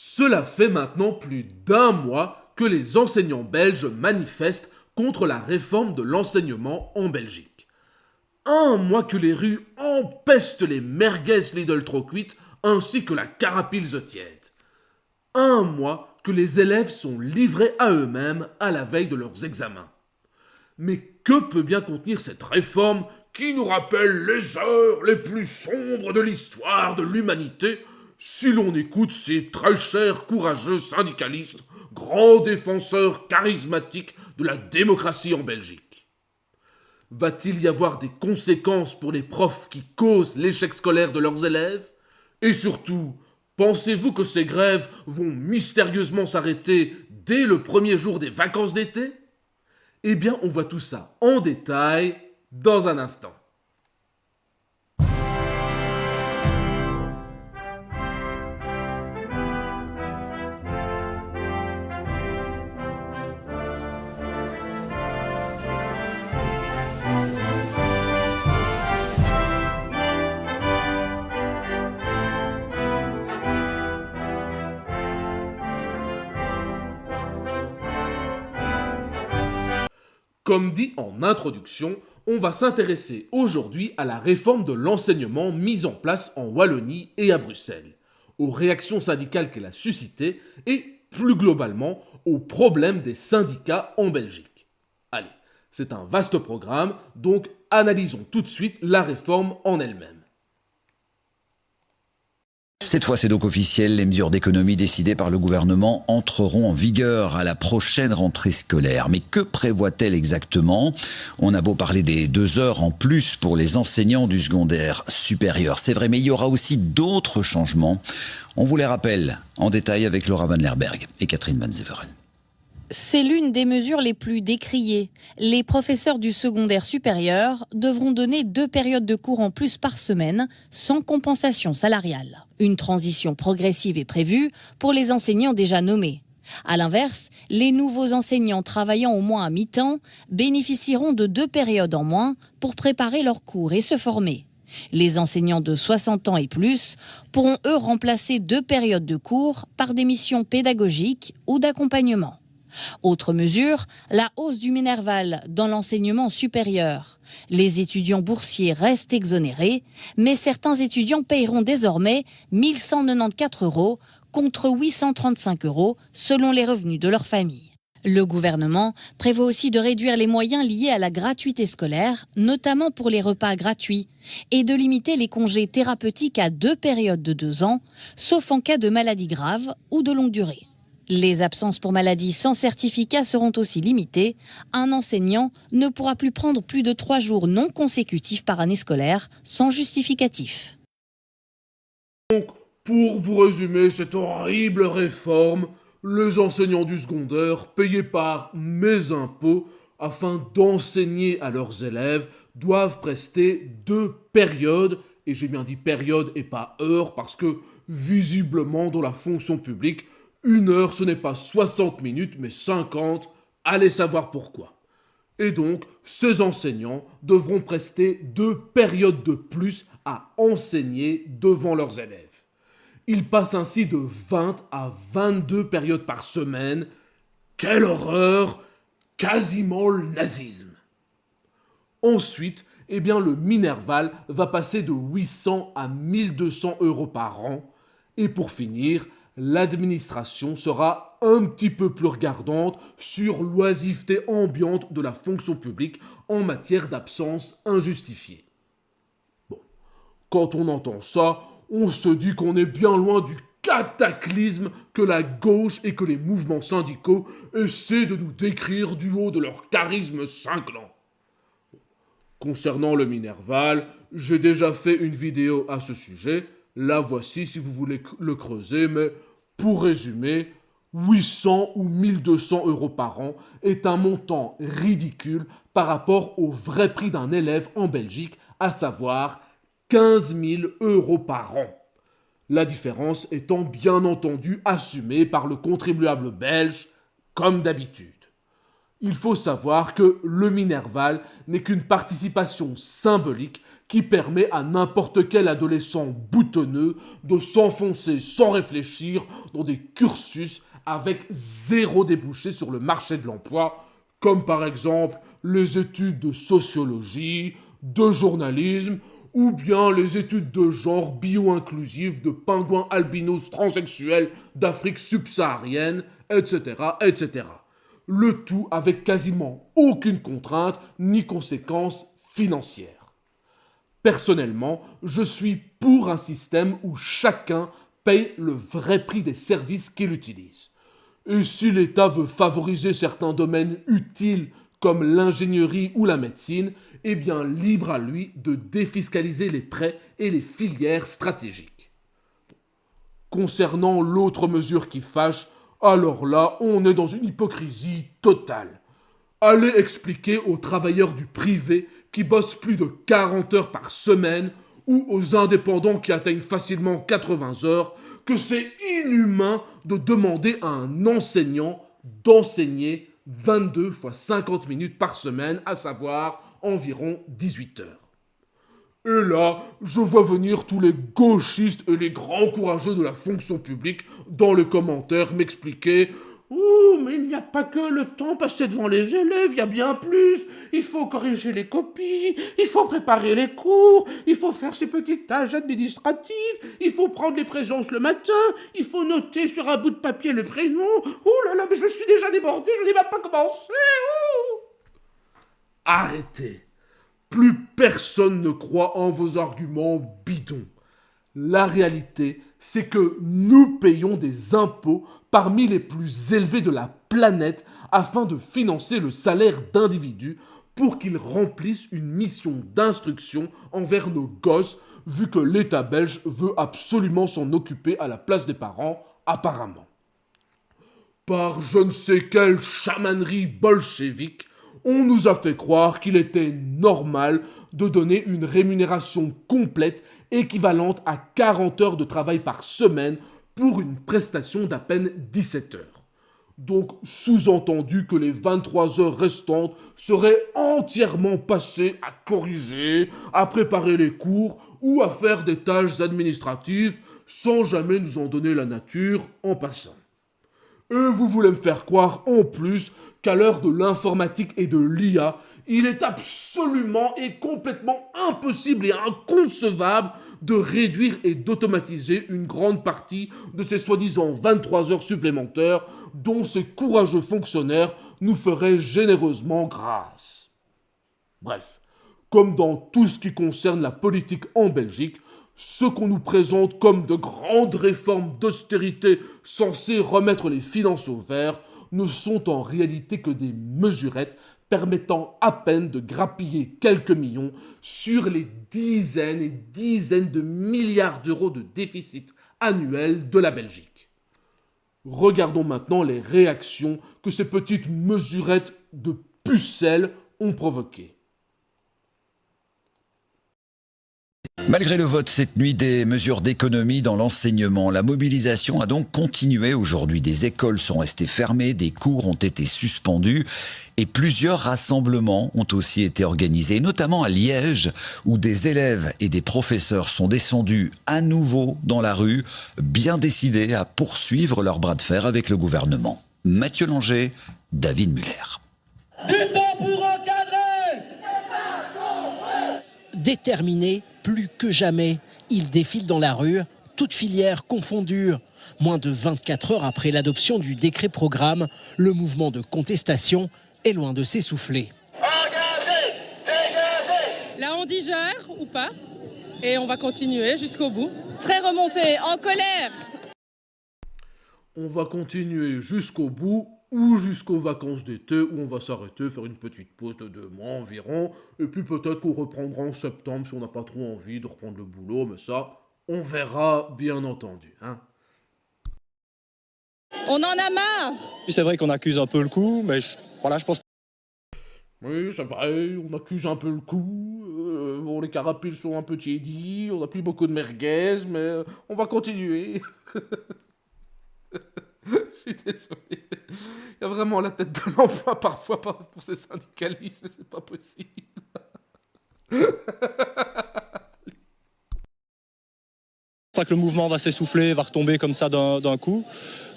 Cela fait maintenant plus d'un mois que les enseignants belges manifestent contre la réforme de l'enseignement en Belgique. Un mois que les rues empestent les merguez Lidl trop cuites ainsi que la carapilze tiède. Un mois que les élèves sont livrés à eux-mêmes à la veille de leurs examens. Mais que peut bien contenir cette réforme qui nous rappelle les heures les plus sombres de l'histoire de l'humanité si l'on écoute ces très chers courageux syndicalistes, grands défenseurs charismatiques de la démocratie en Belgique? Va-t-il y avoir des conséquences pour les profs qui causent l'échec scolaire de leurs élèves? Et surtout, pensez-vous que ces grèves vont mystérieusement s'arrêter dès le premier jour des vacances d'été? Eh bien, on voit tout ça en détail dans un instant. Comme dit en introduction, on va s'intéresser aujourd'hui à la réforme de l'enseignement mise en place en Wallonie et à Bruxelles, aux réactions syndicales qu'elle a suscitées et, plus globalement, aux problèmes des syndicats en Belgique. Allez, c'est un vaste programme, donc analysons tout de suite la réforme en elle-même. Cette fois, c'est donc officiel, les mesures d'économie décidées par le gouvernement entreront en vigueur à la prochaine rentrée scolaire. Mais que prévoit-elle exactement? On a beau parler des 2 heures en plus pour les enseignants du secondaire supérieur, c'est vrai, mais il y aura aussi d'autres changements. On vous les rappelle en détail avec Laura Van Lerberg et Catherine Van Zeveren. C'est l'une des mesures les plus décriées. Les professeurs du secondaire supérieur devront donner 2 périodes de cours en plus par semaine, sans compensation salariale. Une transition progressive est prévue pour les enseignants déjà nommés. A l'inverse, les nouveaux enseignants travaillant au moins à mi-temps bénéficieront de 2 périodes en moins pour préparer leurs cours et se former. Les enseignants de 60 ans et plus pourront eux remplacer 2 périodes de cours par des missions pédagogiques ou d'accompagnement. Autre mesure, la hausse du Minerval dans l'enseignement supérieur. Les étudiants boursiers restent exonérés, mais certains étudiants paieront désormais 1 194 € contre 835 € selon les revenus de leur famille. Le gouvernement prévoit aussi de réduire les moyens liés à la gratuité scolaire, notamment pour les repas gratuits, et de limiter les congés thérapeutiques à 2 périodes de 2 ans, sauf en cas de maladie grave ou de longue durée. Les absences pour maladie sans certificat seront aussi limitées. Un enseignant ne pourra plus prendre plus de 3 jours non consécutifs par année scolaire sans justificatif. Donc, pour vous résumer cette horrible réforme, les enseignants du secondaire, payés par mes impôts afin d'enseigner à leurs élèves, doivent prester 2 périodes, et j'ai bien dit période et pas heure, parce que visiblement dans la fonction publique, 1 heure ce n'est pas 60 minutes mais 50, allez savoir pourquoi. Et donc, ces enseignants devront prester 2 périodes de plus à enseigner devant leurs élèves. Ils passent ainsi de 20 à 22 périodes par semaine. Quelle horreur! Quasiment le nazisme. Ensuite, eh bien, le Minerval va passer de 800 à 1200 € par an. Et pour finir, l'administration sera un petit peu plus regardante sur l'oisiveté ambiante de la fonction publique en matière d'absence injustifiée. Bon, quand on entend ça, on se dit qu'on est bien loin du cataclysme que la gauche et que les mouvements syndicaux essaient de nous décrire du haut de leur charisme cinglant. Concernant le Minerval, j'ai déjà fait une vidéo à ce sujet. La voici si vous voulez le creuser, mais pour résumer, 800 ou 1200 € par an est un montant ridicule par rapport au vrai prix d'un élève en Belgique, à savoir 15 000 € par an. La différence étant bien entendu assumée par le contribuable belge, comme d'habitude. Il faut savoir que le Minerval n'est qu'une participation symbolique qui permet à n'importe quel adolescent boutonneux de s'enfoncer sans réfléchir dans des cursus avec zéro débouché sur le marché de l'emploi, comme par exemple les études de sociologie, de journalisme, ou bien les études de genre bio-inclusives de pingouins albinos transsexuels d'Afrique subsaharienne, etc., etc. Le tout avec quasiment aucune contrainte ni conséquence financière. Personnellement, je suis pour un système où chacun paye le vrai prix des services qu'il utilise. Et si l'État veut favoriser certains domaines utiles comme l'ingénierie ou la médecine, eh bien libre à lui de défiscaliser les prêts et les filières stratégiques. Concernant l'autre mesure qui fâche, alors là, on est dans une hypocrisie totale. Allez expliquer aux travailleurs du privé qui bossent plus de 40 heures par semaine ou aux indépendants qui atteignent facilement 80 heures que c'est inhumain de demander à un enseignant d'enseigner 22 fois 50 minutes par semaine, à savoir environ 18 heures. Et là, je vois venir tous les gauchistes et les grands courageux de la fonction publique dans les commentaires m'expliquer « mais il n'y a pas que le temps passé devant les élèves, il y a bien plus. Il faut corriger les copies, il faut préparer les cours, il faut faire ces petites tâches administratives, il faut prendre les présences le matin, il faut noter sur un bout de papier le prénom. Oh là là, mais je suis déjà débordé, je n'ai même pas commencé. » Arrêtez. Plus personne ne croit en vos arguments bidons. La réalité, c'est que nous payons des impôts parmi les plus élevés de la planète afin de financer le salaire d'individus pour qu'ils remplissent une mission d'instruction envers nos gosses, vu que l'État belge veut absolument s'en occuper à la place des parents, apparemment. Par je ne sais quelle chamanerie bolchevique, on nous a fait croire qu'il était normal de donner une rémunération complète équivalente à 40 heures de travail par semaine pour une prestation d'à peine 17 heures. Donc, sous-entendu que les 23 heures restantes seraient entièrement passées à corriger, à préparer les cours ou à faire des tâches administratives sans jamais nous en donner la nature en passant. Et vous voulez me faire croire en plus qu'à l'heure de l'informatique et de l'IA, il est absolument et complètement impossible et inconcevable de réduire et d'automatiser une grande partie de ces soi-disant 23 heures supplémentaires dont ces courageux fonctionnaires nous feraient généreusement grâce. Bref, comme dans tout ce qui concerne la politique en Belgique, ce qu'on nous présente comme de grandes réformes d'austérité censées remettre les finances au vert ne sont en réalité que des mesurettes permettant à peine de grappiller quelques millions sur les dizaines et dizaines de milliards d'euros de déficit annuel de la Belgique. Regardons maintenant les réactions que ces petites mesurettes de pucelles ont provoquées. Malgré le vote cette nuit des mesures d'économie dans l'enseignement, la mobilisation a donc continué aujourd'hui. Des écoles sont restées fermées, des cours ont été suspendus et plusieurs rassemblements ont aussi été organisés, notamment à Liège, où des élèves et des professeurs sont descendus à nouveau dans la rue, bien décidés à poursuivre leur bras de fer avec le gouvernement. Mathieu Langer, David Muller. Du temps pour encadrer! Déterminés, plus que jamais, ils défilent dans la rue, toutes filières confondues. Moins de 24 heures après l'adoption du décret programme, le mouvement de contestation est loin de s'essouffler. Engagez, dégagez. Là, on digère ou pas, et on va continuer jusqu'au bout. Très remonté, en colère. On va continuer jusqu'au bout ou jusqu'aux vacances d'été où on va s'arrêter, faire une petite pause de 2 mois environ, et puis peut-être qu'on reprendra en septembre si on n'a pas trop envie de reprendre le boulot, mais ça, on verra bien entendu, hein. On en a marre. C'est vrai qu'on accuse un peu le coup, mais je pense. Oui, c'est vrai, on accuse un peu le coup, bon, les carapiles sont un peu tiédis, on n'a plus beaucoup de merguez, mais on va continuer. Je suis désolé. Il y a vraiment la tête de l'emploi parfois pour ces syndicalistes, mais c'est pas possible. pas que le mouvement va s'essouffler, va retomber comme ça d'un coup.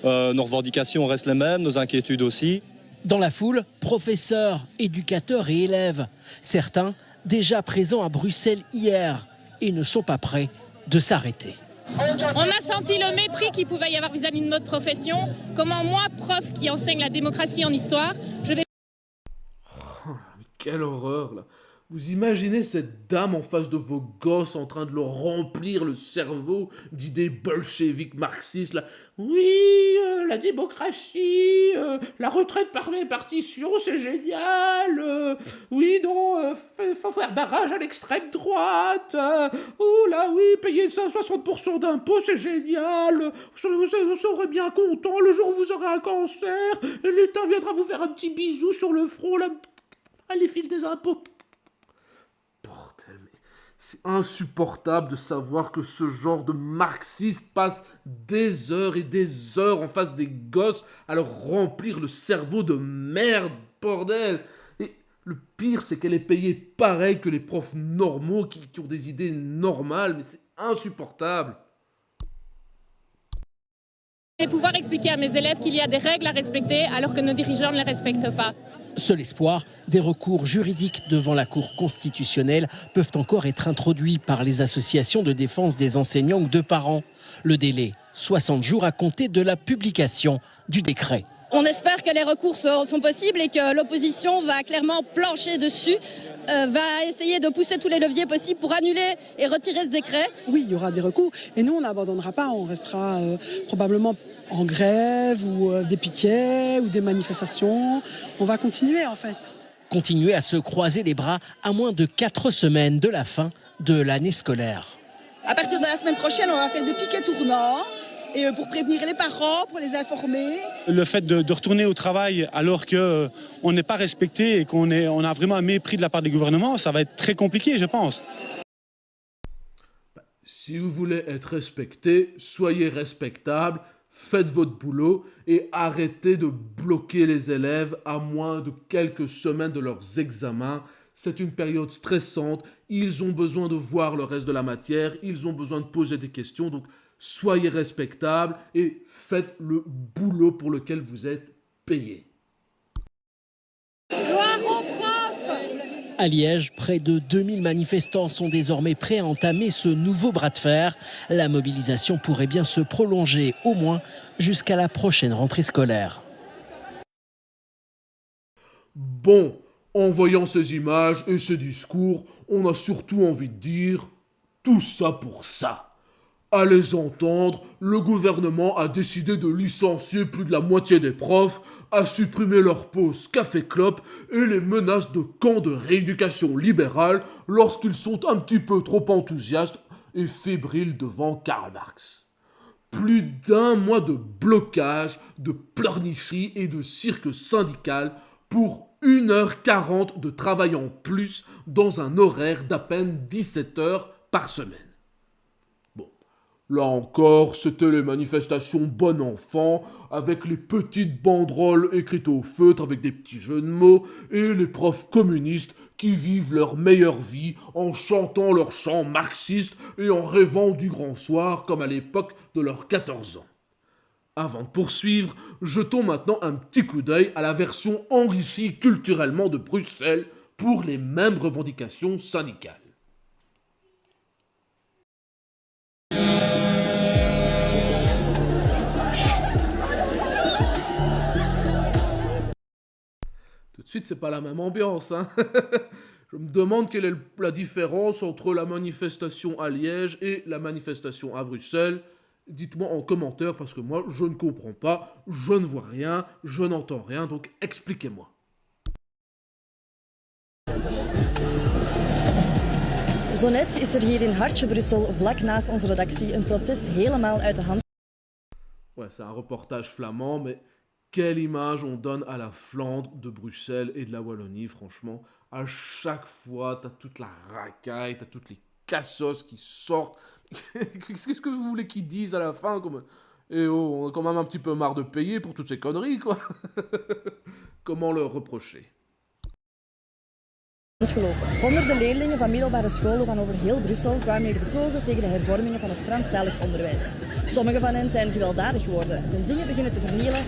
Nos revendications restent les mêmes, nos inquiétudes aussi. Dans la foule, professeurs, éducateurs et élèves. Certains déjà présents à Bruxelles hier et ne sont pas prêts de s'arrêter. On a senti le mépris qu'il pouvait y avoir vis-à-vis de notre profession. Comment moi, prof qui enseigne la démocratie en histoire, je vais... Mais quelle horreur, là. Vous imaginez cette dame en face de vos gosses en train de leur remplir le cerveau d'idées bolcheviques marxistes, là. Oui, la démocratie, la retraite par répartition, c'est génial. Oui, non, faut faire barrage à l'extrême droite. Oh là, oui, payer ça 60% d'impôts, c'est génial. Vous serez bien content le jour où vous aurez un cancer. L'État viendra vous faire un petit bisou sur le front, là. À les fils des impôts. Bordel, mais c'est insupportable de savoir que ce genre de marxiste passe des heures et des heures en face des gosses à leur remplir le cerveau de merde, bordel. Et le pire, c'est qu'elle est payée pareil que les profs normaux qui ont des idées normales, mais c'est insupportable. Et pouvoir expliquer à mes élèves qu'il y a des règles à respecter alors que nos dirigeants ne les respectent pas. Seul espoir, des recours juridiques devant la Cour constitutionnelle peuvent encore être introduits par les associations de défense des enseignants ou de parents. Le délai, 60 jours à compter de la publication du décret. On espère que les recours sont possibles et que l'opposition va clairement plancher dessus, va essayer de pousser tous les leviers possibles pour annuler et retirer ce décret. Oui, il y aura des recours et nous on n'abandonnera pas, on restera probablement en grève ou des piquets ou des manifestations. On va continuer en fait. Continuer à se croiser les bras à moins de 4 semaines de la fin de l'année scolaire. À partir de la semaine prochaine, on va faire des piquets tournants. Et pour prévenir les parents, pour les informer. Le fait de retourner au travail alors qu'on n'est pas respecté et on a vraiment un mépris de la part des gouvernements, ça va être très compliqué, je pense. Si vous voulez être respecté, soyez respectable, faites votre boulot et arrêtez de bloquer les élèves à moins de quelques semaines de leurs examens. C'est une période stressante, ils ont besoin de voir le reste de la matière, ils ont besoin de poser des questions, donc soyez respectables et faites le boulot pour lequel vous êtes payé. Gloire aux profs! À Liège, près de 2000 manifestants sont désormais prêts à entamer ce nouveau bras de fer. La mobilisation pourrait bien se prolonger au moins jusqu'à la prochaine rentrée scolaire. Bon, en voyant ces images et ces discours, on a surtout envie de dire tout ça pour ça. À les entendre, le gouvernement a décidé de licencier plus de la moitié des profs, a supprimé leurs pauses café-clope et les menaces de camps de rééducation libérale lorsqu'ils sont un petit peu trop enthousiastes et fébriles devant Karl Marx. Plus d'1 mois de blocage, de pleurnicherie et de cirque syndical pour 1h40 de travail en plus dans un horaire d'à peine 17 heures par semaine. Là encore, c'était les manifestations bon enfant, avec les petites banderoles écrites au feutre avec des petits jeux de mots, et les profs communistes qui vivent leur meilleure vie en chantant leurs chants marxistes et en rêvant du grand soir comme à l'époque de leurs 14 ans. Avant de poursuivre, jetons maintenant un petit coup d'œil à la version enrichie culturellement de Bruxelles pour les mêmes revendications syndicales. Tout de suite, c'est pas la même ambiance, hein. Je me demande quelle est la différence entre la manifestation à Liège et la manifestation à Bruxelles. Dites-moi en commentaire parce que moi, je ne comprends pas, je ne vois rien, je n'entends rien, donc expliquez-moi. Zo net is hier in Hartje Brussel, vlak naast onze redactie, een protest helemaal uit de hand. Ouais, c'est un reportage flamand, mais quelle image on donne à la Flandre de Bruxelles et de la Wallonie, franchement. À chaque fois, t'as toute la racaille, t'as toutes les cassos qui sortent. Qu'est-ce que vous voulez qu'ils disent à la fin comme... Eh oh, on a quand même un petit peu marre de payer pour toutes ces conneries, quoi. Comment leur reprocher? Gelopen. Honderden leerlingen van middelbare scholen van over heel Brussel kwamen hier betogen tegen de hervormingen van het Franstalig onderwijs. Sommige van hen zijn gewelddadig geworden, zijn dingen beginnen te vernielen.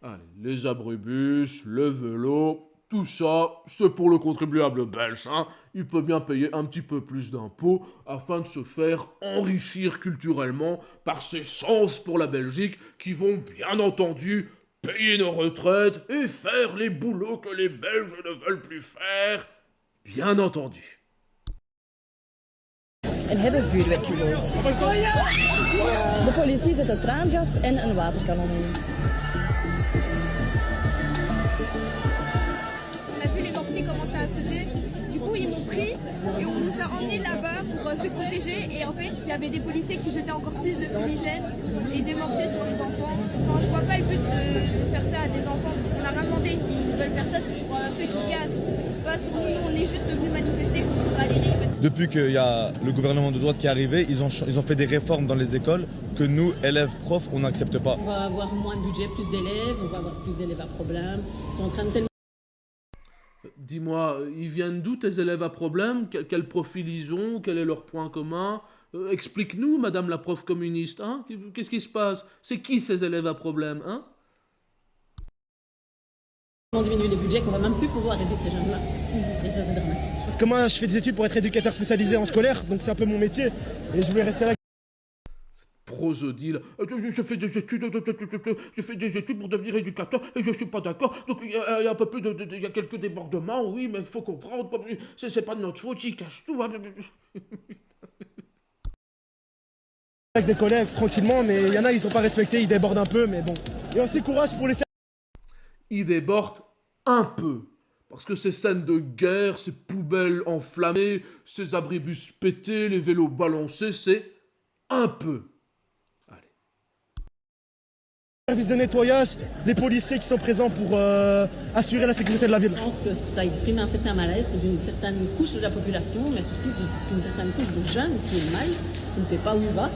Allez, les abribus, le vélo, tout ça, c'est pour le contribuable belge. Hein. Il peut bien payer un petit peu plus d'impôts afin de se faire enrichir culturellement par ces chances pour la Belgique qui vont bien entendu payer nos retraites et faire les boulots que les Belges ne veulent plus faire. Bien entendu. En hebben vuurwerk gegooid. De politie zette traangas en een waterkanon in. On a vu les mortiers commencer à sauter. Du coup, ils m'ont pris et on nous a emmenés là-bas pour se protéger. Et en fait, il y avait des policiers qui jetaient encore plus de fumigène et des mortiers sur les enfants. Enfin, je vois pas le but de faire ça à des enfants parce qu'on a rien demandé. S'ils veulent faire ça, c'est sur ceux qui cassent. Pas sur nous, on est juste venus manifester contre Valérie. Depuis qu'il y a le gouvernement de droite qui est arrivé, ils ont fait des réformes dans les écoles que nous, élèves, profs, on n'accepte pas. On va avoir moins de budget, plus d'élèves, on va avoir plus d'élèves à problème. Ils sont en train de tellement... Dis-moi, ils viennent d'où tes élèves à problème? Quel profil ils ont? Quel est leur point commun? Explique-nous, madame la prof communiste. Hein? Qu'est-ce qui se passe? C'est qui ces élèves à problème? Hein? On diminue les budgets qu'on va même plus pouvoir aider ces jeunes-là. Et ça, c'est dramatique. Parce que moi, je fais des études pour être éducateur spécialisé en scolaire, donc c'est un peu mon métier, et je voulais rester là. Prosodile, je fais des études pour devenir éducateur et je suis pas d'accord. Donc il y a un peu plus il y a quelques débordements, oui, mais il faut comprendre, c'est pas de notre faute, ils cachent tout. Hein. Avec des collègues tranquillement, mais il y en a, ils sont pas respectés, ils débordent un peu, mais bon. Et aussi courage pour les... Ils débordent un peu. Parce que ces scènes de guerre, ces poubelles enflammées, ces abribus pétés, les vélos balancés, c'est un peu. Service de nettoyage, les policiers qui sont présents pour assurer la sécurité de la ville. Je pense que ça exprime un certain malaise d'une certaine couche de la population, mais surtout d'une certaine couche de jeunes qui est mal, qui ne sait pas où il va.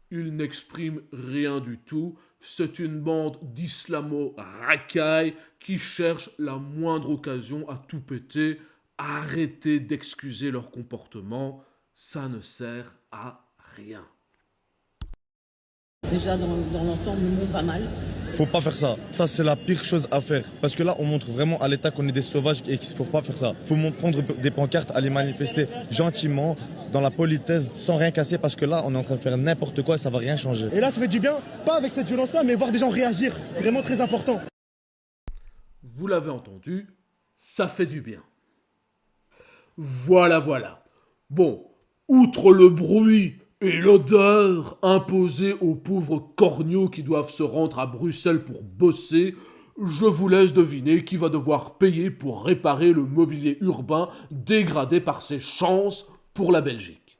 Il n'exprime rien du tout. C'est une bande d'islamo-racailles qui cherchent la moindre occasion à tout péter. Arrêtez d'excuser leur comportement. Ça ne sert à rien. Déjà, dans l'ensemble, le monde va mal. Faut pas faire ça. Ça, c'est la pire chose à faire. Parce que là, on montre vraiment à l'État qu'on est des sauvages et qu'il faut pas faire ça. Faut prendre des pancartes, aller manifester gentiment, dans la politesse, sans rien casser, parce que là, on est en train de faire n'importe quoi et ça va rien changer. Et là, ça fait du bien, pas avec cette violence-là, mais voir des gens réagir. C'est vraiment très important. Vous l'avez entendu, ça fait du bien. Voilà. Bon, outre le bruit et l'odeur imposée aux pauvres corneaux qui doivent se rendre à Bruxelles pour bosser, je vous laisse deviner qui va devoir payer pour réparer le mobilier urbain dégradé par ces chances pour la Belgique.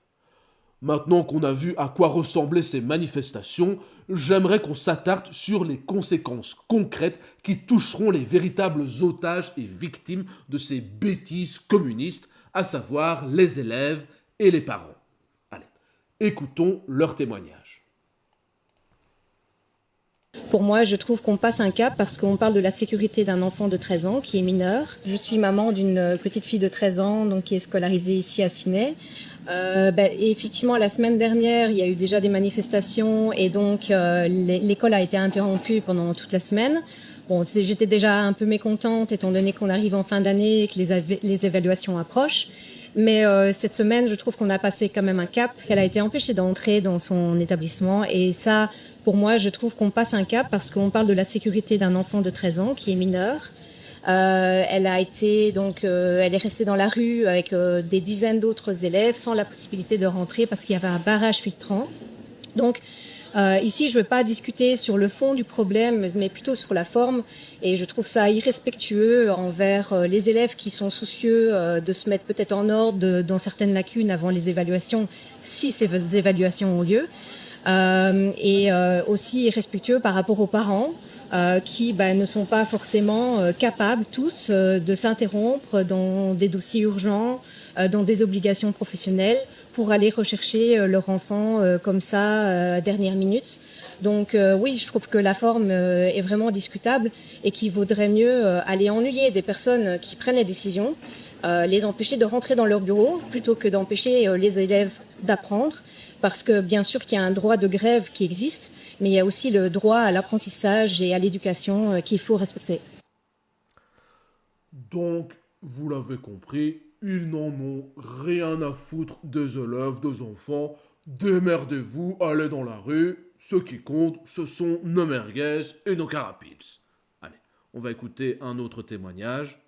Maintenant qu'on a vu à quoi ressemblaient ces manifestations, j'aimerais qu'on s'attarde sur les conséquences concrètes qui toucheront les véritables otages et victimes de ces bêtises communistes, à savoir les élèves et les parents. Écoutons leur témoignage. Pour moi, je trouve qu'on passe un cap parce qu'on parle de la sécurité d'un enfant de 13 ans qui est mineur. Je suis maman d'une petite fille de 13 ans donc, qui est scolarisée ici à Ciney. Et effectivement, la semaine dernière, il y a eu déjà des manifestations et donc l'école a été interrompue pendant toute la semaine. Bon, j'étais déjà un peu mécontente étant donné qu'on arrive en fin d'année et que les évaluations approchent. Mais cette semaine, je trouve qu'on a passé quand même un cap. Elle a été empêchée d'entrer dans son établissement et ça, pour moi, je trouve qu'on passe un cap parce qu'on parle de la sécurité d'un enfant de 13 ans qui est mineur. Elle est restée dans la rue avec des dizaines d'autres élèves sans la possibilité de rentrer parce qu'il y avait un barrage filtrant. Donc, ici, je ne veux pas discuter sur le fond du problème, mais plutôt sur la forme. Et je trouve ça irrespectueux envers les élèves qui sont soucieux de se mettre peut-être en ordre dans certaines lacunes avant les évaluations, si ces évaluations ont lieu. Et aussi irrespectueux par rapport aux parents qui ne sont pas forcément capables tous de s'interrompre dans des dossiers urgents, dans des obligations professionnelles pour aller rechercher leur enfant comme ça à dernière minute. Donc oui, je trouve que la forme est vraiment discutable et qu'il vaudrait mieux aller ennuyer des personnes qui prennent les décisions, les empêcher de rentrer dans leur bureau plutôt que d'empêcher les élèves d'apprendre. Parce que bien sûr qu'il y a un droit de grève qui existe, mais il y a aussi le droit à l'apprentissage et à l'éducation qu'il faut respecter. Donc, vous l'avez compris, ils n'en ont rien à foutre des élèves, des enfants. Démerdez-vous, allez dans la rue. Ce qui compte, ce sont nos merguez et nos carapips. Allez, on va écouter un autre témoignage.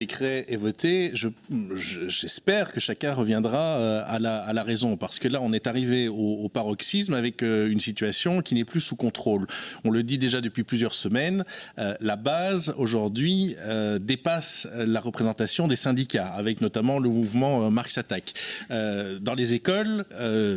Décret est voté, j'espère que chacun reviendra à la raison, parce que là on est arrivé au paroxysme avec une situation qui n'est plus sous contrôle. On le dit déjà depuis plusieurs semaines, la base aujourd'hui dépasse la représentation des syndicats, avec notamment le mouvement Marx Attaque. Dans les écoles,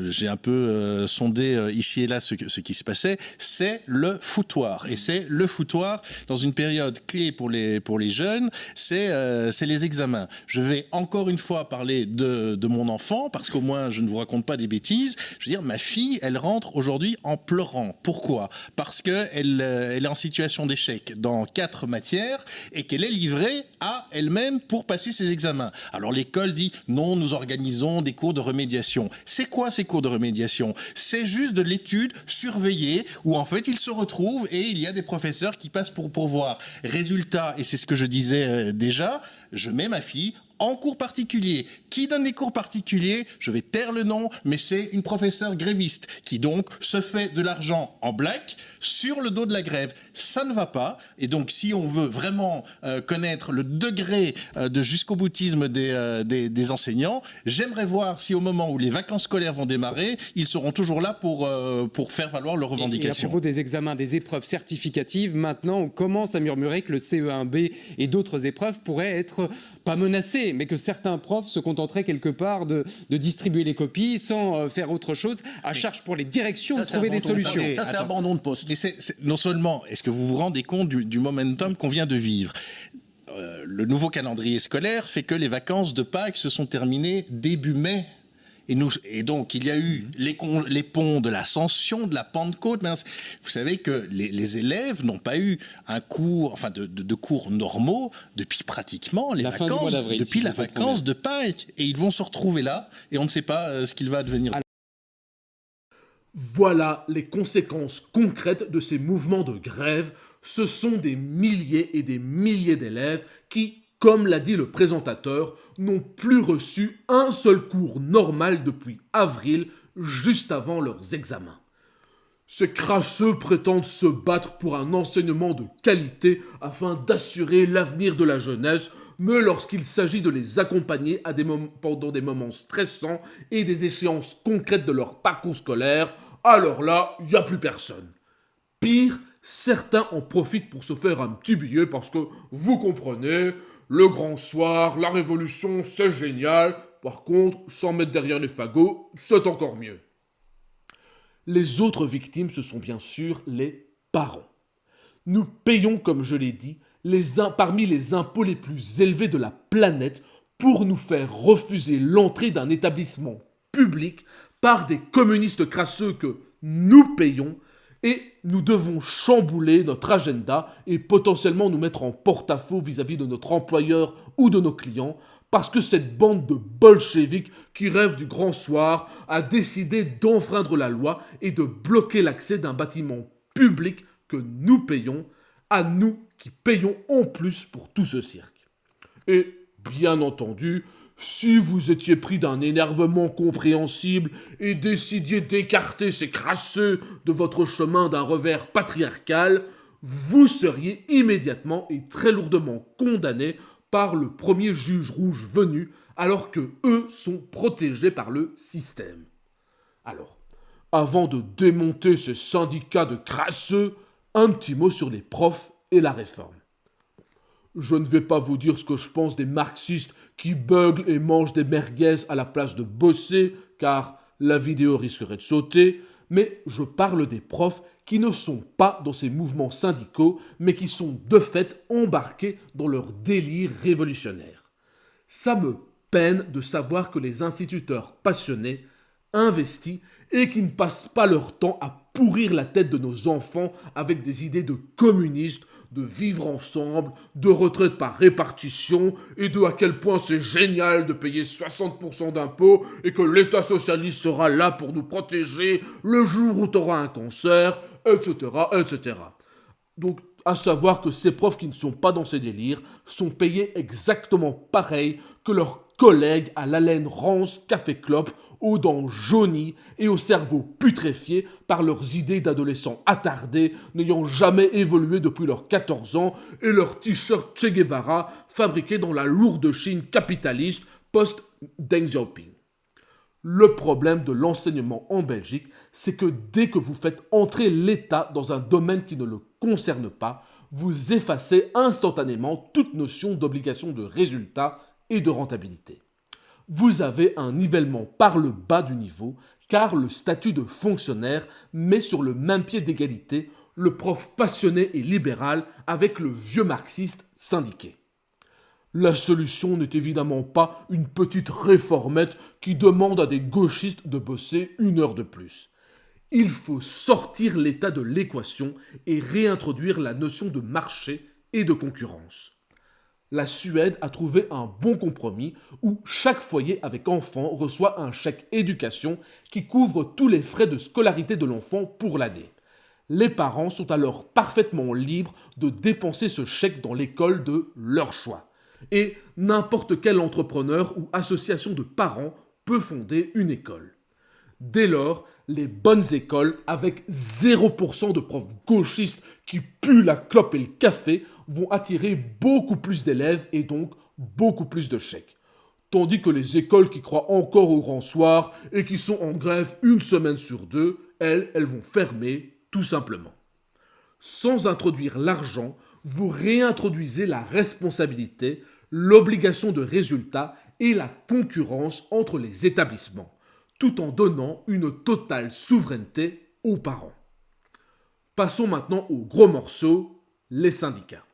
j'ai un peu sondé ici et là ce qui se passait, c'est le foutoir. Et c'est le foutoir dans une période clé pour les jeunes, c'est les examens. Je vais encore une fois parler de mon enfant, parce qu'au moins je ne vous raconte pas des bêtises. Je veux dire, ma fille, elle rentre aujourd'hui en pleurant. Pourquoi ? Parce qu'elle est en situation d'échec dans 4 matières et qu'elle est livrée à elle-même pour passer ses examens. Alors l'école dit, non, nous organisons des cours de remédiation. C'est quoi ces cours de remédiation ? C'est juste de l'étude surveillée où en fait ils se retrouvent et il y a des professeurs qui passent pour voir. Résultat, et c'est ce que je disais déjà, je mets ma fille en cours particulier. Qui donne les cours particuliers ? Je vais taire le nom, mais c'est une professeure gréviste qui donc se fait de l'argent en black sur le dos de la grève. Ça ne va pas. Et donc, si on veut vraiment connaître le degré de jusqu'au boutisme des enseignants, j'aimerais voir si au moment où les vacances scolaires vont démarrer, ils seront toujours là pour faire valoir leurs revendications. Et à propos des examens, des épreuves certificatives, maintenant on commence à murmurer que le CE1B et d'autres épreuves pourraient être pas menacées, mais que certains profs se contenteraient quelque part de distribuer les copies sans faire autre chose, à charge pour les directions de trouver des solutions. Ça, c'est abandon de poste. Et non seulement, est-ce que vous vous rendez compte du momentum qu'on vient de vivre ? Le nouveau calendrier scolaire fait que les vacances de Pâques se sont terminées début mai. Et donc, il y a eu les ponts de l'Ascension, de la Pentecôte. Mais vous savez que les élèves n'ont pas eu un cours, enfin de cours normaux depuis pratiquement les vacances, depuis la vacance de Pâques. Et ils vont se retrouver là, et on ne sait pas ce qu'il va advenir. Voilà les conséquences concrètes de ces mouvements de grève. Ce sont des milliers et des milliers d'élèves qui, comme l'a dit le présentateur, n'ont plus reçu un seul cours normal depuis avril, juste avant leurs examens. Ces crasseux prétendent se battre pour un enseignement de qualité afin d'assurer l'avenir de la jeunesse, mais lorsqu'il s'agit de les accompagner pendant des moments stressants et des échéances concrètes de leur parcours scolaire, alors là, il n'y a plus personne. Pire, certains en profitent pour se faire un petit billet parce que, vous comprenez, le grand soir, la révolution, c'est génial. Par contre, s'en mettre derrière les fagots, c'est encore mieux. Les autres victimes, ce sont bien sûr les parents. Nous payons, comme je l'ai dit, parmi les impôts les plus élevés de la planète pour nous faire refuser l'entrée d'un établissement public par des communistes crasseux que nous payons, et nous devons chambouler notre agenda et potentiellement nous mettre en porte-à-faux vis-à-vis de notre employeur ou de nos clients, parce que cette bande de bolcheviks qui rêvent du grand soir a décidé d'enfreindre la loi et de bloquer l'accès d'un bâtiment public que nous payons, à nous qui payons en plus pour tout ce cirque. Et bien entendu, si vous étiez pris d'un énervement compréhensible et décidiez d'écarter ces crasseux de votre chemin d'un revers patriarcal, vous seriez immédiatement et très lourdement condamné par le premier juge rouge venu, alors que eux sont protégés par le système. Alors, avant de démonter ces syndicats de crasseux, un petit mot sur les profs et la réforme. Je ne vais pas vous dire ce que je pense des marxistes qui beuglent et mangent des merguez à la place de bosser, car la vidéo risquerait de sauter, mais je parle des profs qui ne sont pas dans ces mouvements syndicaux, mais qui sont de fait embarqués dans leur délire révolutionnaire. Ça me peine de savoir que les instituteurs passionnés, investis et qui ne passent pas leur temps à pourrir la tête de nos enfants avec des idées de communistes, de vivre ensemble, de retraite par répartition et de à quel point c'est génial de payer 60% d'impôts et que l'État socialiste sera là pour nous protéger le jour où tu auras un cancer, etc., etc. Donc, à savoir que ces profs qui ne sont pas dans ces délires sont payés exactement pareil que leurs collègues à l'haleine rance, café-clope, aux dents jaunies et au cerveau putréfié par leurs idées d'adolescents attardés n'ayant jamais évolué depuis leurs 14 ans et leurs t-shirts Che Guevara fabriqués dans la lourde Chine capitaliste post-Deng Xiaoping. Le problème de l'enseignement en Belgique, c'est que dès que vous faites entrer l'État dans un domaine qui ne le concerne pas, vous effacez instantanément toute notion d'obligation de résultat et de rentabilité. Vous avez un nivellement par le bas du niveau, car le statut de fonctionnaire met sur le même pied d'égalité le prof passionné et libéral avec le vieux marxiste syndiqué. La solution n'est évidemment pas une petite réformette qui demande à des gauchistes de bosser 1 heure de plus. Il faut sortir l'État de l'équation et réintroduire la notion de marché et de concurrence. La Suède a trouvé un bon compromis où chaque foyer avec enfant reçoit un chèque éducation qui couvre tous les frais de scolarité de l'enfant pour l'année. Les parents sont alors parfaitement libres de dépenser ce chèque dans l'école de leur choix. Et n'importe quel entrepreneur ou association de parents peut fonder une école. Dès lors, les bonnes écoles, avec 0% de profs gauchistes qui puent la clope et le café, vont attirer beaucoup plus d'élèves et donc beaucoup plus de chèques. Tandis que les écoles qui croient encore au grand soir et qui sont en grève 1 semaine sur 2, elles vont fermer tout simplement. Sans introduire l'argent, vous réintroduisez la responsabilité, l'obligation de résultat et la concurrence entre les établissements, tout en donnant une totale souveraineté aux parents. Passons maintenant au gros morceau, les syndicats.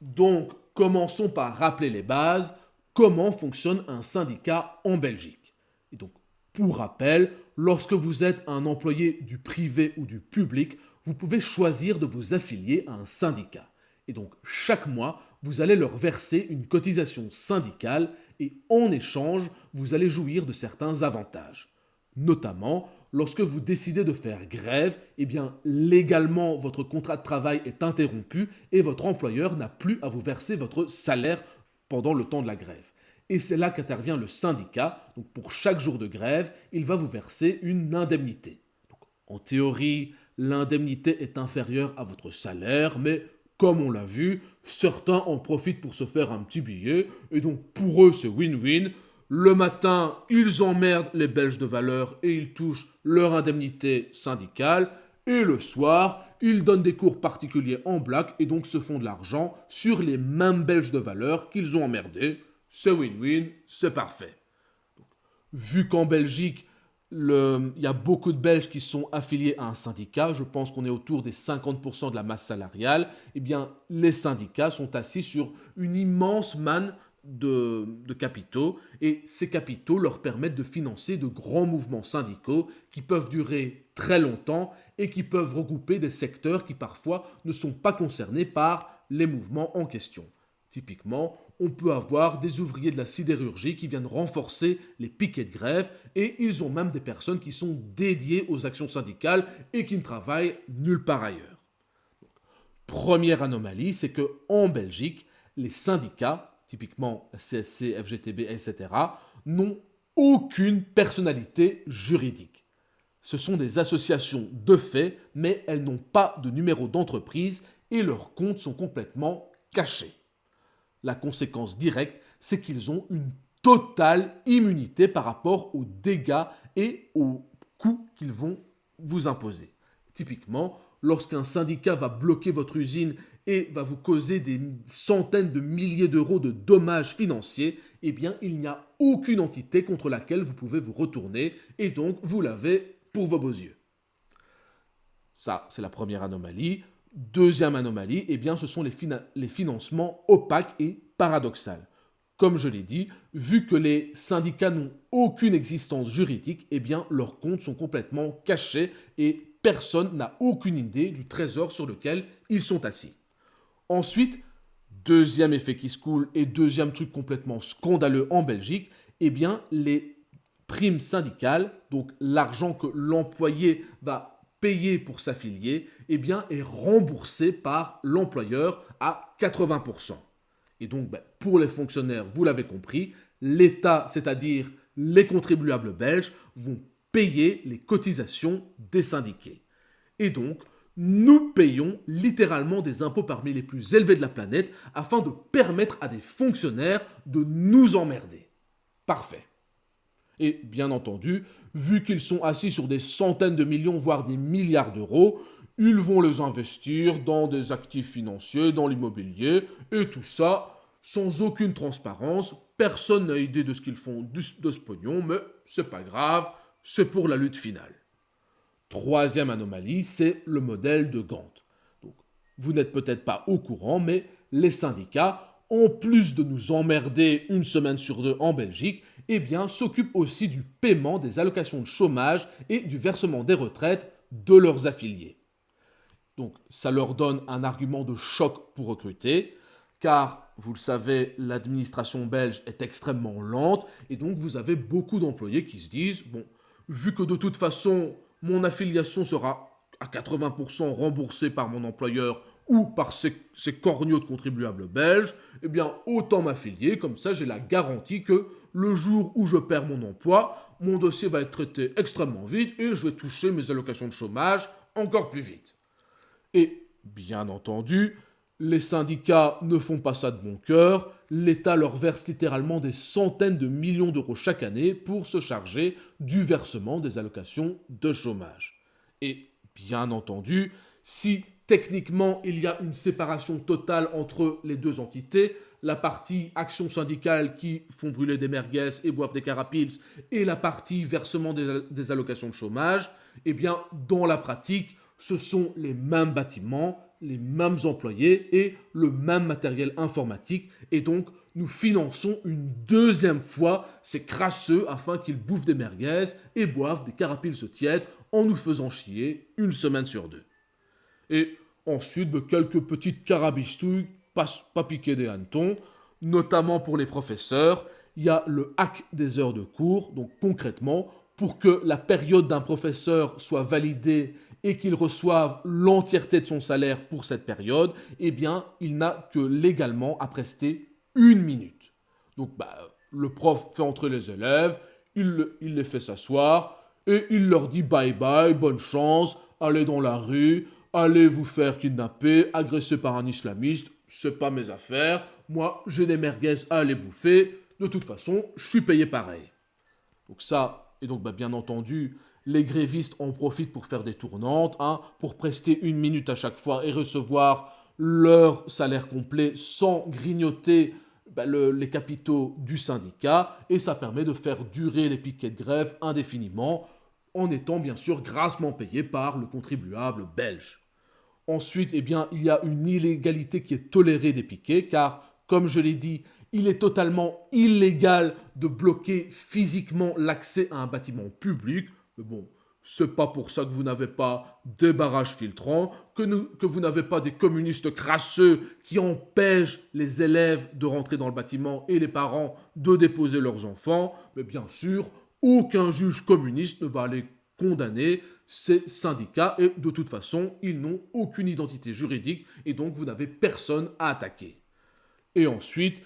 Donc, commençons par rappeler les bases, comment fonctionne un syndicat en Belgique. Et donc, pour rappel, lorsque vous êtes un employé du privé ou du public, vous pouvez choisir de vous affilier à un syndicat. Et donc, chaque mois, vous allez leur verser une cotisation syndicale et en échange, vous allez jouir de certains avantages. Notamment, lorsque vous décidez de faire grève, eh bien, légalement, votre contrat de travail est interrompu et votre employeur n'a plus à vous verser votre salaire pendant le temps de la grève. Et c'est là qu'intervient le syndicat. Donc, pour chaque jour de grève, il va vous verser une indemnité. Donc, en théorie, l'indemnité est inférieure à votre salaire, mais comme on l'a vu, certains en profitent pour se faire un petit billet, et donc pour eux c'est win-win. Le matin, ils emmerdent les Belges de valeur et ils touchent leur indemnité syndicale, et le soir, ils donnent des cours particuliers en black et donc se font de l'argent sur les mêmes Belges de valeur qu'ils ont emmerdés. C'est win-win, c'est parfait. Donc, vu qu'en Belgique, il y a beaucoup de Belges qui sont affiliés à un syndicat, je pense qu'on est autour des 50% de la masse salariale, eh bien, les syndicats sont assis sur une immense manne de capitaux, et ces capitaux leur permettent de financer de grands mouvements syndicaux qui peuvent durer très longtemps et qui peuvent regrouper des secteurs qui parfois ne sont pas concernés par les mouvements en question. Typiquement, on peut avoir des ouvriers de la sidérurgie qui viennent renforcer les piquets de grève et ils ont même des personnes qui sont dédiées aux actions syndicales et qui ne travaillent nulle part ailleurs. Première anomalie, c'est qu'en Belgique, les syndicats, typiquement la CSC, FGTB, etc., n'ont aucune personnalité juridique. Ce sont des associations de fait, mais elles n'ont pas de numéro d'entreprise et leurs comptes sont complètement cachés. La conséquence directe, c'est qu'ils ont une totale immunité par rapport aux dégâts et aux coûts qu'ils vont vous imposer. Typiquement, lorsqu'un syndicat va bloquer votre usine et va vous causer des centaines de milliers d'euros de dommages financiers, eh bien, il n'y a aucune entité contre laquelle vous pouvez vous retourner et donc vous l'avez pour vos beaux yeux. Ça, c'est la première anomalie. Deuxième anomalie, eh bien, ce sont les financements opaques et paradoxaux. comme je l'ai dit, vu que les syndicats n'ont aucune existence juridique, eh bien leurs comptes sont complètement cachés et personne n'a aucune idée du trésor sur lequel ils sont assis. Ensuite, deuxième effet qui se coule et deuxième truc complètement scandaleux en Belgique, eh bien les primes syndicales, donc l'argent que l'employé va payer pour s'affilier, eh bien est remboursé par l'employeur à 80%. Et donc, pour les fonctionnaires, vous l'avez compris, l'État, c'est-à-dire les contribuables belges, vont payer les cotisations des syndiqués. Et donc, nous payons littéralement des impôts parmi les plus élevés de la planète afin de permettre à des fonctionnaires de nous emmerder. Parfait. Et bien entendu, vu qu'ils sont assis sur des centaines de millions, voire des milliards d'euros, ils vont les investir dans des actifs financiers, dans l'immobilier, et tout ça sans aucune transparence. Personne n'a idée de ce qu'ils font de ce pognon, mais c'est pas grave, c'est pour la lutte finale. Troisième anomalie, c'est le modèle de Gantt. Donc, vous n'êtes peut-être pas au courant, mais les syndicats, en plus de nous emmerder une semaine sur deux en Belgique, eh bien, s'occupent aussi du paiement des allocations de chômage et du versement des retraites de leurs affiliés. Donc, ça leur donne un argument de choc pour recruter, car, vous le savez, l'administration belge est extrêmement lente, et donc vous avez beaucoup d'employés qui se disent « Bon, vu que de toute façon, mon affiliation sera à 80% remboursée par mon employeur ou par ces corneaux de contribuables belges, eh bien, autant m'affilier, comme ça j'ai la garantie que le jour où je perds mon emploi, mon dossier va être traité extrêmement vite et je vais toucher mes allocations de chômage encore plus vite. » Et, bien entendu, les syndicats ne font pas ça de bon cœur, l'État leur verse littéralement des centaines de millions d'euros chaque année pour se charger du versement des allocations de chômage. Et, bien entendu, si techniquement il y a une séparation totale entre les deux entités, la partie action syndicale qui font brûler des merguez et boivent des carapils et la partie versement des allocations de chômage, eh bien, dans la pratique, ce sont les mêmes bâtiments, les mêmes employés et le même matériel informatique. Et donc, nous finançons une deuxième fois ces crasseux afin qu'ils bouffent des merguez et boivent des carapils tièdes en nous faisant chier une semaine sur deux. Et ensuite, quelques petites carabistouilles pas piquées des hannetons, notamment pour les professeurs. Il y a le hack des heures de cours. Donc concrètement, pour que la période d'un professeur soit validée et qu'il reçoive l'entièreté de son salaire pour cette période, eh bien, il n'a que légalement à prester 1 minute. Donc, le prof fait entrer les élèves, il les fait s'asseoir et il leur dit bye bye, bonne chance, allez dans la rue, allez vous faire kidnapper, agresser par un islamiste, c'est pas mes affaires, moi j'ai des merguez à aller bouffer, de toute façon, je suis payé pareil. Donc ça, et donc bien entendu, les grévistes en profitent pour faire des tournantes, pour prester 1 minute à chaque fois et recevoir leur salaire complet sans grignoter les capitaux du syndicat. Et ça permet de faire durer les piquets de grève indéfiniment, en étant bien sûr grassement payé par le contribuable belge. Ensuite, il y a une illégalité qui est tolérée des piquets, car, comme je l'ai dit, il est totalement illégal de bloquer physiquement l'accès à un bâtiment public. Mais bon, c'est pas pour ça que vous n'avez pas des barrages filtrants, que vous n'avez pas des communistes crasseux qui empêchent les élèves de rentrer dans le bâtiment et les parents de déposer leurs enfants. Mais bien sûr, aucun juge communiste ne va aller condamner ces syndicats et de toute façon, ils n'ont aucune identité juridique et donc vous n'avez personne à attaquer. Et ensuite,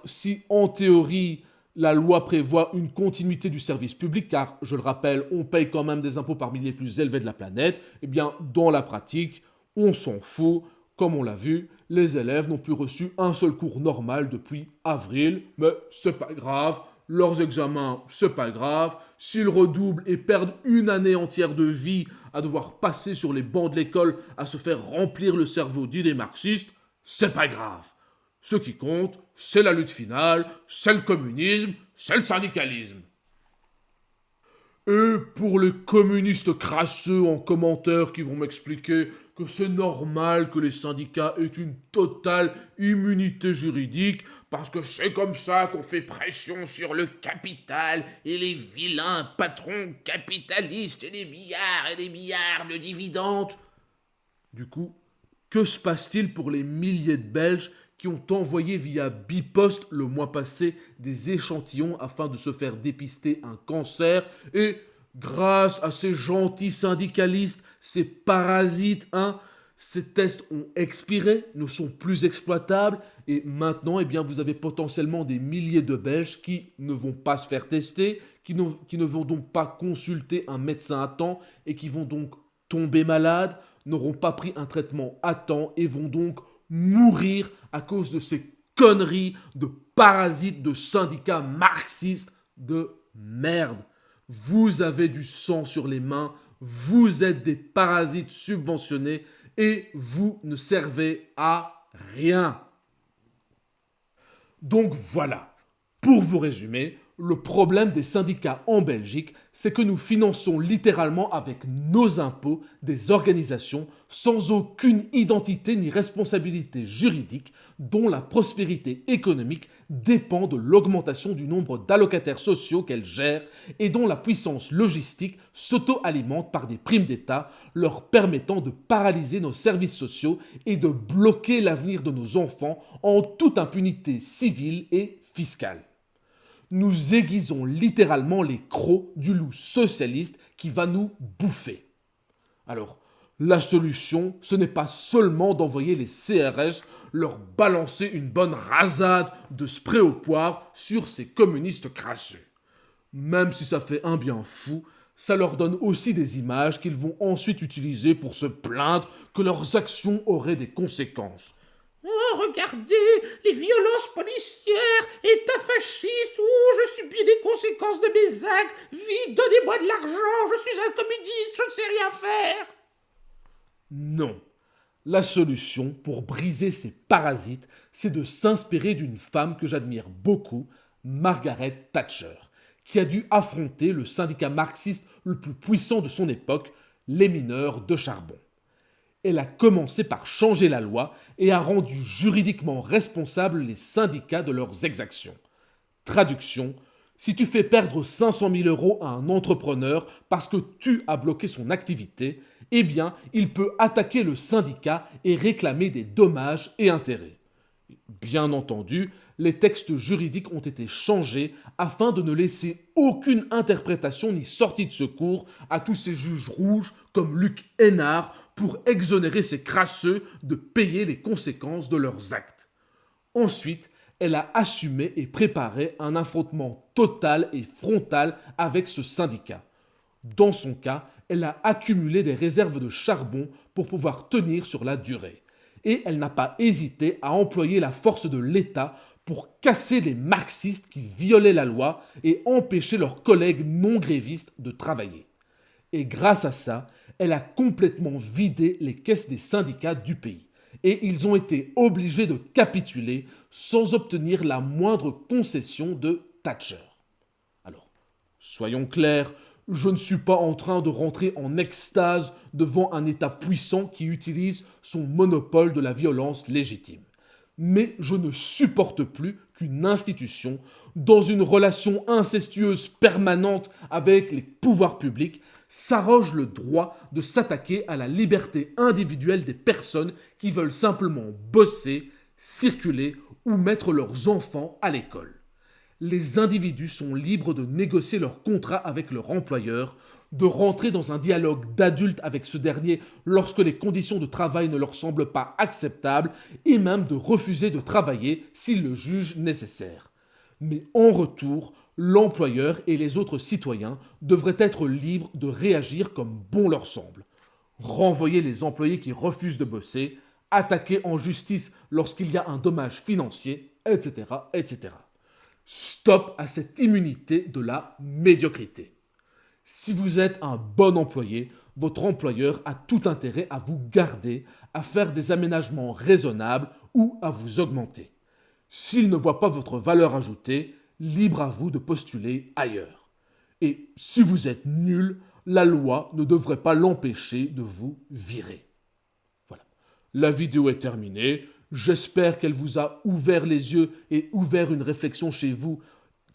si en théorie, la loi prévoit une continuité du service public, car, je le rappelle, on paye quand même des impôts parmi les plus élevés de la planète, dans la pratique, on s'en fout. Comme on l'a vu, les élèves n'ont plus reçu un seul cours normal depuis avril, mais c'est pas grave, leurs examens, c'est pas grave, s'ils redoublent et perdent 1 année entière de vie à devoir passer sur les bancs de l'école à se faire remplir le cerveau d'idées marxistes, c'est pas grave. Ce qui compte, c'est la lutte finale, c'est le communisme, c'est le syndicalisme. Et pour les communistes crasseux en commentaire qui vont m'expliquer que c'est normal que les syndicats aient une totale immunité juridique, parce que c'est comme ça qu'on fait pression sur le capital et les vilains patrons capitalistes et les milliards de dividendes. Du coup, que se passe-t-il pour les milliers de Belges qui ont envoyé via Bipost le mois passé des échantillons afin de se faire dépister un cancer et, grâce à ces gentils syndicalistes, ces parasites, ces tests ont expiré, ne sont plus exploitables et maintenant, vous avez potentiellement des milliers de Belges qui ne vont pas se faire tester, qui ne vont donc pas consulter un médecin à temps et qui vont donc tomber malades, n'auront pas pris un traitement à temps et vont donc mourir à cause de ces conneries de parasites, de syndicats marxistes de merde. Vous avez du sang sur les mains, vous êtes des parasites subventionnés et vous ne servez à rien. Donc voilà, pour vous résumer, le problème des syndicats en Belgique, c'est que nous finançons littéralement avec nos impôts des organisations sans aucune identité ni responsabilité juridique dont la prospérité économique dépend de l'augmentation du nombre d'allocataires sociaux qu'elles gèrent et dont la puissance logistique s'auto-alimente par des primes d'État leur permettant de paralyser nos services sociaux et de bloquer l'avenir de nos enfants en toute impunité civile et fiscale. Nous aiguisons littéralement les crocs du loup socialiste qui va nous bouffer. Alors, la solution, ce n'est pas seulement d'envoyer les CRS leur balancer une bonne rasade de spray au poivre sur ces communistes crasseux. Même si ça fait un bien fou, ça leur donne aussi des images qu'ils vont ensuite utiliser pour se plaindre que leurs actions auraient des conséquences. Oh, regardez, les violences policières, État fasciste, je subis les conséquences de mes actes, vite, donnez-moi de l'argent, je suis un communiste, je ne sais rien faire. Non. La solution pour briser ces parasites, c'est de s'inspirer d'une femme que j'admire beaucoup, Margaret Thatcher, qui a dû affronter le syndicat marxiste le plus puissant de son époque, les mineurs de charbon. Elle a commencé par changer la loi et a rendu juridiquement responsables les syndicats de leurs exactions. Traduction, si tu fais perdre 500 000 € à un entrepreneur parce que tu as bloqué son activité, eh bien, il peut attaquer le syndicat et réclamer des dommages et intérêts. Bien entendu, les textes juridiques ont été changés afin de ne laisser aucune interprétation ni sortie de secours à tous ces juges rouges comme Luc Hénard pour exonérer ces crasseux de payer les conséquences de leurs actes. Ensuite, elle a assumé et préparé un affrontement total et frontal avec ce syndicat. Dans son cas, elle a accumulé des réserves de charbon pour pouvoir tenir sur la durée. Et elle n'a pas hésité à employer la force de l'État pour casser les marxistes qui violaient la loi et empêcher leurs collègues non grévistes de travailler. Et grâce à ça, elle a complètement vidé les caisses des syndicats du pays. Et ils ont été obligés de capituler sans obtenir la moindre concession de Thatcher. Alors, soyons clairs, je ne suis pas en train de rentrer en extase devant un État puissant qui utilise son monopole de la violence légitime. Mais je ne supporte plus qu'une institution, dans une relation incestueuse permanente avec les pouvoirs publics, s'arroge le droit de s'attaquer à la liberté individuelle des personnes qui veulent simplement bosser, circuler ou mettre leurs enfants à l'école. Les individus sont libres de négocier leur contrat avec leur employeur, de rentrer dans un dialogue d'adultes avec ce dernier lorsque les conditions de travail ne leur semblent pas acceptables et même de refuser de travailler s'ils le jugent nécessaire. Mais en retour, l'employeur et les autres citoyens devraient être libres de réagir comme bon leur semble. Renvoyer les employés qui refusent de bosser, attaquer en justice lorsqu'il y a un dommage financier, etc., etc. Stop à cette immunité de la médiocrité. Si vous êtes un bon employé, votre employeur a tout intérêt à vous garder, à faire des aménagements raisonnables ou à vous augmenter. S'il ne voit pas votre valeur ajoutée, libre à vous de postuler ailleurs. Et si vous êtes nul, la loi ne devrait pas l'empêcher de vous virer. La vidéo est terminée. J'espère qu'elle vous a ouvert les yeux et ouvert une réflexion chez vous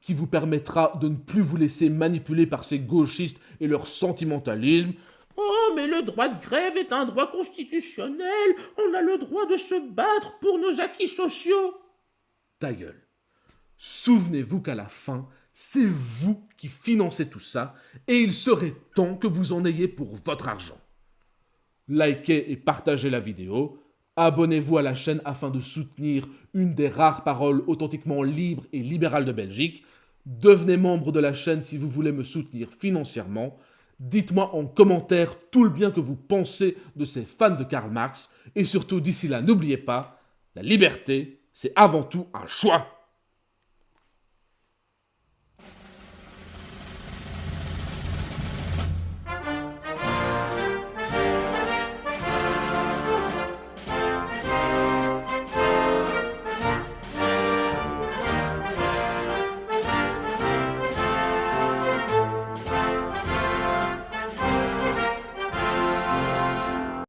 qui vous permettra de ne plus vous laisser manipuler par ces gauchistes et leur sentimentalisme. Oh, mais le droit de grève est un droit constitutionnel. On a le droit de se battre pour nos acquis sociaux. Ta gueule. Souvenez-vous qu'à la fin, c'est vous qui financez tout ça et il serait temps que vous en ayez pour votre argent. Likez et partagez la vidéo. Abonnez-vous à la chaîne afin de soutenir une des rares paroles authentiquement libres et libérales de Belgique. Devenez membre de la chaîne si vous voulez me soutenir financièrement. Dites-moi en commentaire tout le bien que vous pensez de ces fans de Karl Marx. Et surtout, d'ici là, n'oubliez pas, la liberté, c'est avant tout un choix.